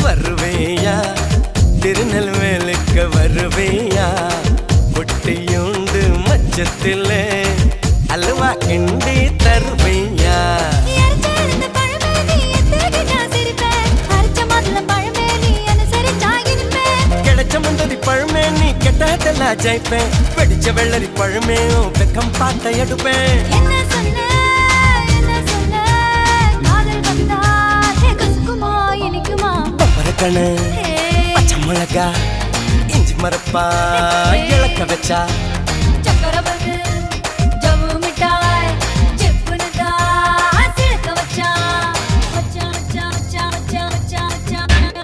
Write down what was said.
வருவேயா திருநெல்வேலுக்கு வருவேயா பொட்டியுண்டு மச்சத்திலே அல்வா கிண்டி தருவையா கிடைச்ச முந்தரி பழமே நீ கெட்டதெல்லாம் ஜெயிப்பேன் வெடிச்ச வெள்ளரி பழமே வெக்கம் பார்த்த எடுப்பேன் பப்பரக்கணு பச்சை மிளகா இஞ்சி மரப்பா இழக்க வச்சா